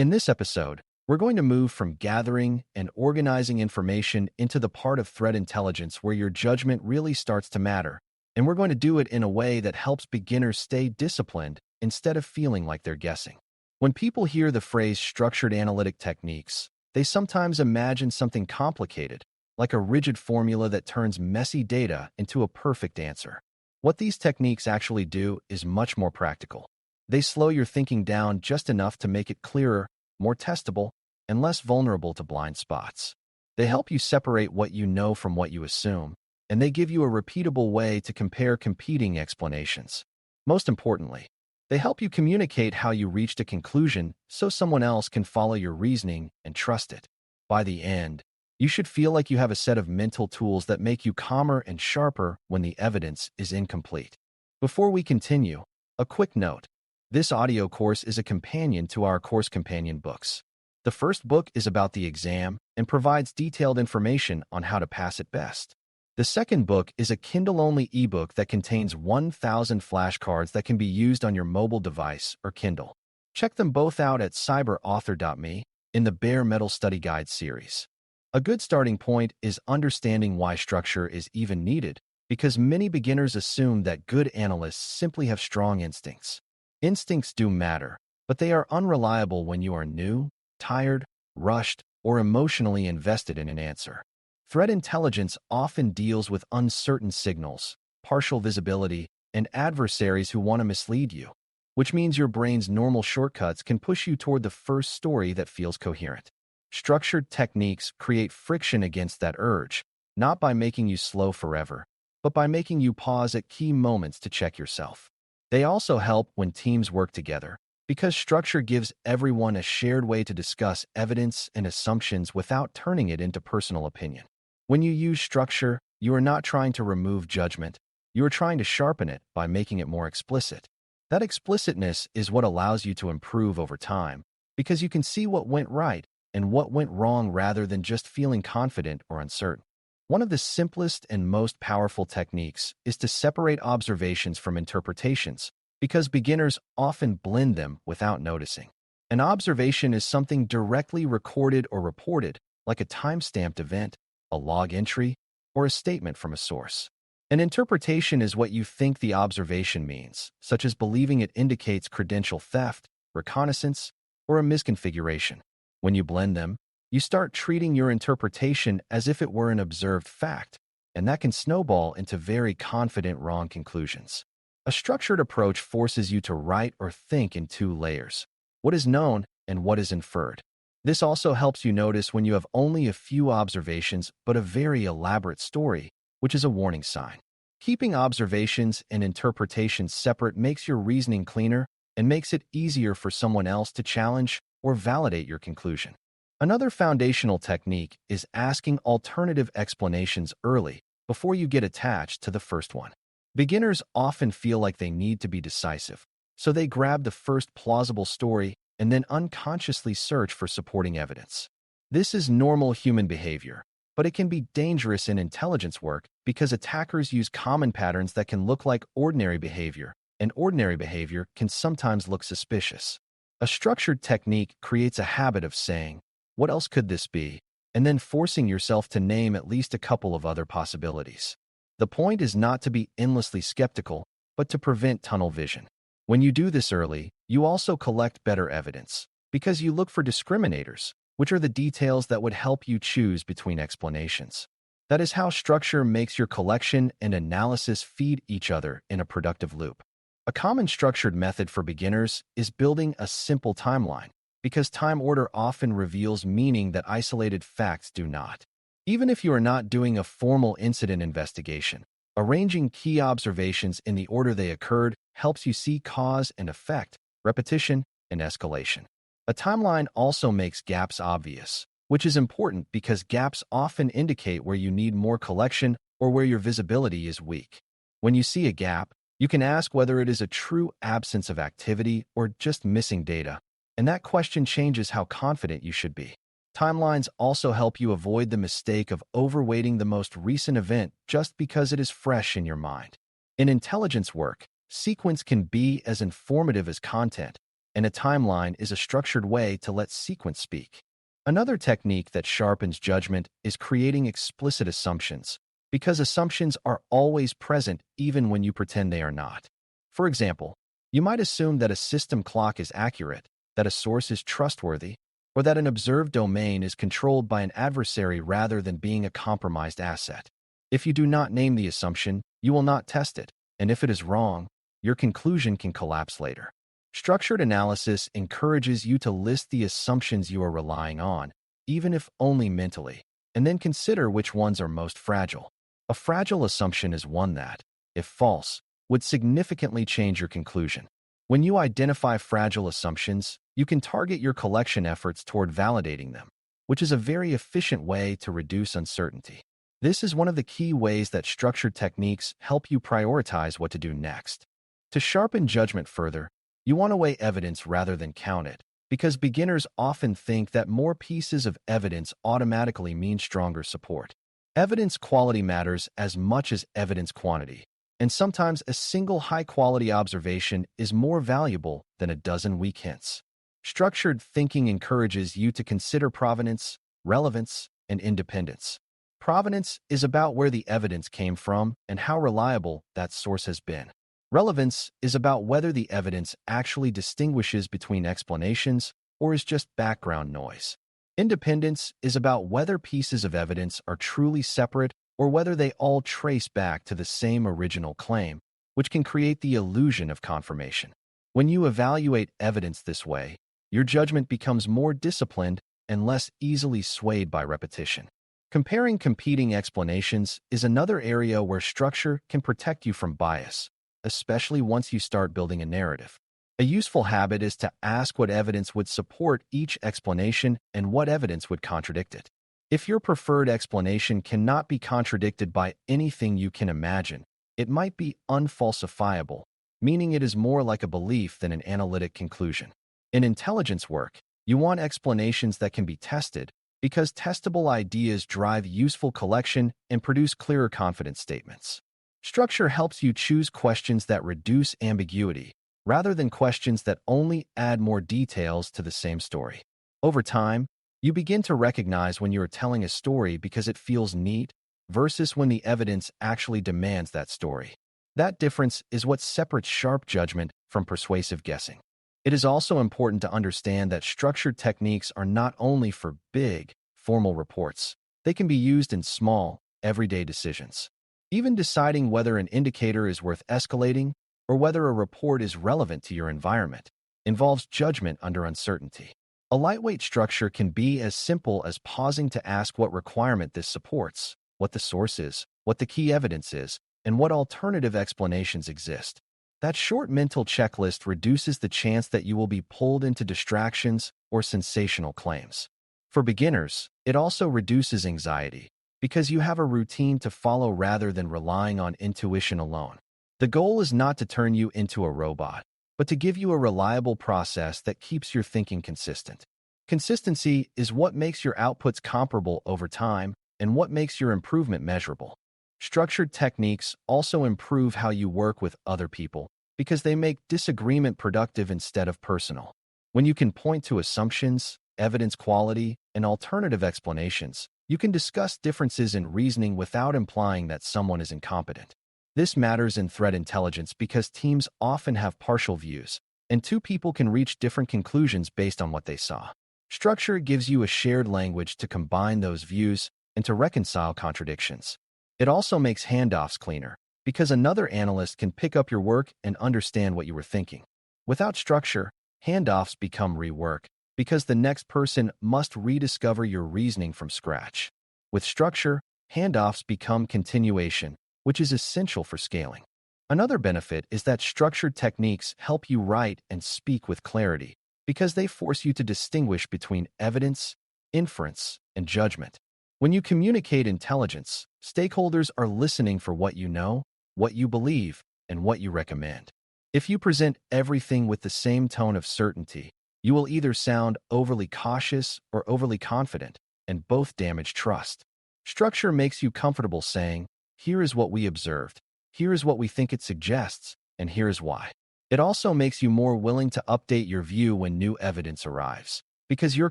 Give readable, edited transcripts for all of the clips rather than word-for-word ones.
In this episode, we're going to move from gathering and organizing information into the part of threat intelligence where your judgment really starts to matter, and we're going to do it in a way that helps beginners stay disciplined instead of feeling like they're guessing. When people hear the phrase structured analytic techniques, they sometimes imagine something complicated, like a rigid formula that turns messy data into a perfect answer. What these techniques actually do is much more practical. They slow your thinking down just enough to make it clearer, more testable, and less vulnerable to blind spots. They help you separate what you know from what you assume, and they give you a repeatable way to compare competing explanations. Most importantly, they help you communicate how you reached a conclusion so someone else can follow your reasoning and trust it. By the end, you should feel like you have a set of mental tools that make you calmer and sharper when the evidence is incomplete. Before we continue, a quick note. This audio course is a companion to our course companion books. The first book is about the exam and provides detailed information on how to pass it best. The second book is a Kindle-only ebook that contains 1,000 flashcards that can be used on your mobile device or Kindle. Check them both out at cyber.author.me in the Bare Metal Study Guide series. A good starting point is understanding why structure is even needed, because many beginners assume that good analysts simply have strong instincts. Instincts do matter, but they are unreliable when you are new, tired, rushed, or emotionally invested in an answer. Threat intelligence often deals with uncertain signals, partial visibility, and adversaries who want to mislead you, which means your brain's normal shortcuts can push you toward the first story that feels coherent. Structured techniques create friction against that urge, not by making you slow forever, but by making you pause at key moments to check yourself. They also help when teams work together, because structure gives everyone a shared way to discuss evidence and assumptions without turning it into personal opinion. When you use structure, you are not trying to remove judgment, you are trying to sharpen it by making it more explicit. That explicitness is what allows you to improve over time, because you can see what went right and what went wrong rather than just feeling confident or uncertain. One of the simplest and most powerful techniques is to separate observations from interpretations, because beginners often blend them without noticing. An observation is something directly recorded or reported, like a time-stamped event, a log entry, or a statement from a source. An interpretation is what you think the observation means, such as believing it indicates credential theft, reconnaissance, or a misconfiguration. When you blend them, you start treating your interpretation as if it were an observed fact, and that can snowball into very confident wrong conclusions. A structured approach forces you to write or think in two layers: what is known and what is inferred. This also helps you notice when you have only a few observations but a very elaborate story, which is a warning sign. Keeping observations and interpretations separate makes your reasoning cleaner and makes it easier for someone else to challenge or validate your conclusion. Another foundational technique is asking alternative explanations early before you get attached to the first one. Beginners often feel like they need to be decisive, so they grab the first plausible story and then unconsciously search for supporting evidence. This is normal human behavior, but it can be dangerous in intelligence work because attackers use common patterns that can look like ordinary behavior, and ordinary behavior can sometimes look suspicious. A structured technique creates a habit of saying, "What else could this be?" and then forcing yourself to name at least a couple of other possibilities. The point is not to be endlessly skeptical, but to prevent tunnel vision. When you do this early, you also collect better evidence, because you look for discriminators, which are the details that would help you choose between explanations. That is how structure makes your collection and analysis feed each other in a productive loop. A common structured method for beginners is building a simple timeline, because time order often reveals meaning that isolated facts do not. Even if you are not doing a formal incident investigation, arranging key observations in the order they occurred helps you see cause and effect, repetition, and escalation. A timeline also makes gaps obvious, which is important because gaps often indicate where you need more collection or where your visibility is weak. When you see a gap, you can ask whether it is a true absence of activity or just missing data, and that question changes how confident you should be. Timelines also help you avoid the mistake of overweighting the most recent event just because it is fresh in your mind. In intelligence work, sequence can be as informative as content, and a timeline is a structured way to let sequence speak. Another technique that sharpens judgment is creating explicit assumptions, because assumptions are always present even when you pretend they are not. For example, you might assume that a system clock is accurate, that a source is trustworthy, or that an observed domain is controlled by an adversary rather than being a compromised asset. If you do not name the assumption, you will not test it, and if it is wrong, your conclusion can collapse later. Structured analysis encourages you to list the assumptions you are relying on, even if only mentally, and then consider which ones are most fragile. A fragile assumption is one that, if false, would significantly change your conclusion. When you identify fragile assumptions, you can target your collection efforts toward validating them, which is a very efficient way to reduce uncertainty. This is one of the key ways that structured techniques help you prioritize what to do next. To sharpen judgment further, you want to weigh evidence rather than count it, because beginners often think that more pieces of evidence automatically mean stronger support. Evidence quality matters as much as evidence quantity, and sometimes a single high-quality observation is more valuable than a dozen weak hints. Structured thinking encourages you to consider provenance, relevance, and independence. Provenance is about where the evidence came from and how reliable that source has been. Relevance is about whether the evidence actually distinguishes between explanations or is just background noise. Independence is about whether pieces of evidence are truly separate or whether they all trace back to the same original claim, which can create the illusion of confirmation. When you evaluate evidence this way, your judgment becomes more disciplined and less easily swayed by repetition. Comparing competing explanations is another area where structure can protect you from bias, especially once you start building a narrative. A useful habit is to ask what evidence would support each explanation and what evidence would contradict it. If your preferred explanation cannot be contradicted by anything you can imagine, it might be unfalsifiable, meaning it is more like a belief than an analytic conclusion. In intelligence work, you want explanations that can be tested, because testable ideas drive useful collection and produce clearer confidence statements. Structure helps you choose questions that reduce ambiguity, rather than questions that only add more details to the same story. Over time, you begin to recognize when you are telling a story because it feels neat versus when the evidence actually demands that story. That difference is what separates sharp judgment from persuasive guessing. It is also important to understand that structured techniques are not only for big, formal reports. They can be used in small, everyday decisions. Even deciding whether an indicator is worth escalating or whether a report is relevant to your environment involves judgment under uncertainty. A lightweight structure can be as simple as pausing to ask what requirement this supports, what the source is, what the key evidence is, and what alternative explanations exist. That short mental checklist reduces the chance that you will be pulled into distractions or sensational claims. For beginners, it also reduces anxiety, because you have a routine to follow rather than relying on intuition alone. The goal is not to turn you into a robot, but to give you a reliable process that keeps your thinking consistent. Consistency is what makes your outputs comparable over time and what makes your improvement measurable. Structured techniques also improve how you work with other people because they make disagreement productive instead of personal. When you can point to assumptions, evidence quality, and alternative explanations, you can discuss differences in reasoning without implying that someone is incompetent. This matters in threat intelligence because teams often have partial views, and two people can reach different conclusions based on what they saw. Structure gives you a shared language to combine those views and to reconcile contradictions. It also makes handoffs cleaner, because another analyst can pick up your work and understand what you were thinking. Without structure, handoffs become rework, because the next person must rediscover your reasoning from scratch. With structure, handoffs become continuation, which is essential for scaling. Another benefit is that structured techniques help you write and speak with clarity, because they force you to distinguish between evidence, inference, and judgment. When you communicate intelligence, stakeholders are listening for what you know, what you believe, and what you recommend. If you present everything with the same tone of certainty, you will either sound overly cautious or overly confident, and both damage trust. Structure makes you comfortable saying, "Here is what we observed, here is what we think it suggests, and here is why." It also makes you more willing to update your view when new evidence arrives, because your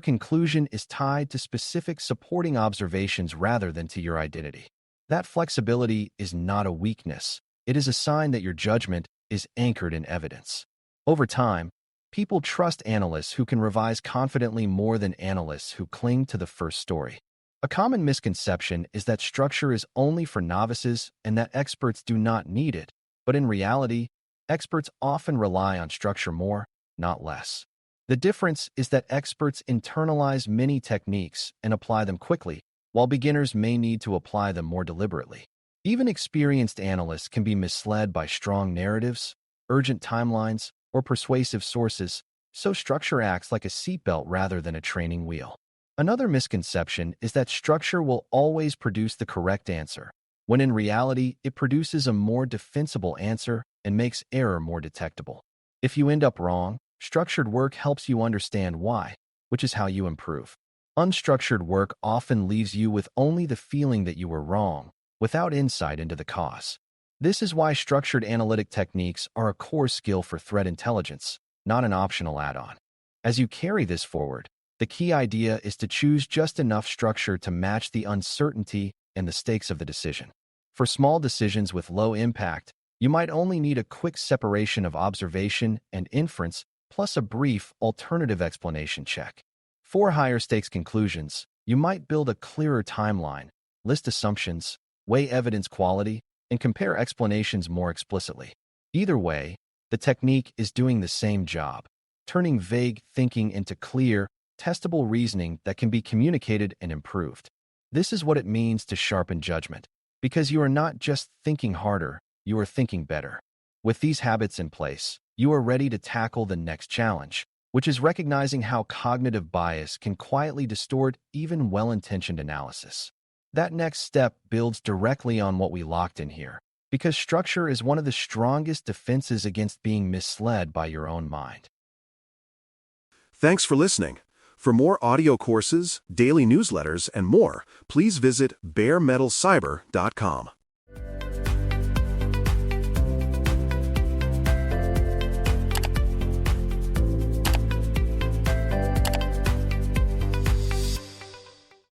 conclusion is tied to specific supporting observations rather than to your identity. That flexibility is not a weakness. It is a sign that your judgment is anchored in evidence. Over time, people trust analysts who can revise confidently more than analysts who cling to the first story. A common misconception is that structure is only for novices and that experts do not need it, but in reality, experts often rely on structure more, not less. The difference is that experts internalize many techniques and apply them quickly, while beginners may need to apply them more deliberately. Even experienced analysts can be misled by strong narratives, urgent timelines, or persuasive sources, so structure acts like a seatbelt rather than a training wheel. Another misconception is that structure will always produce the correct answer, when in reality, it produces a more defensible answer and makes error more detectable. If you end up wrong, structured work helps you understand why, which is how you improve. Unstructured work often leaves you with only the feeling that you were wrong, without insight into the cause. This is why structured analytic techniques are a core skill for threat intelligence, not an optional add-on. As you carry this forward, the key idea is to choose just enough structure to match the uncertainty and the stakes of the decision. For small decisions with low impact, you might only need a quick separation of observation and inference, plus a brief alternative explanation check. For higher stakes conclusions, you might build a clearer timeline, list assumptions, weigh evidence quality, and compare explanations more explicitly. Either way, the technique is doing the same job, turning vague thinking into clear, testable reasoning that can be communicated and improved. This is what it means to sharpen judgment, because you are not just thinking harder, you are thinking better. With these habits in place, you are ready to tackle the next challenge, which is recognizing how cognitive bias can quietly distort even well-intentioned analysis. That next step builds directly on what we locked in here, because structure is one of the strongest defenses against being misled by your own mind. Thanks for listening. For more audio courses, daily newsletters, and more, please visit DailyCyber.News.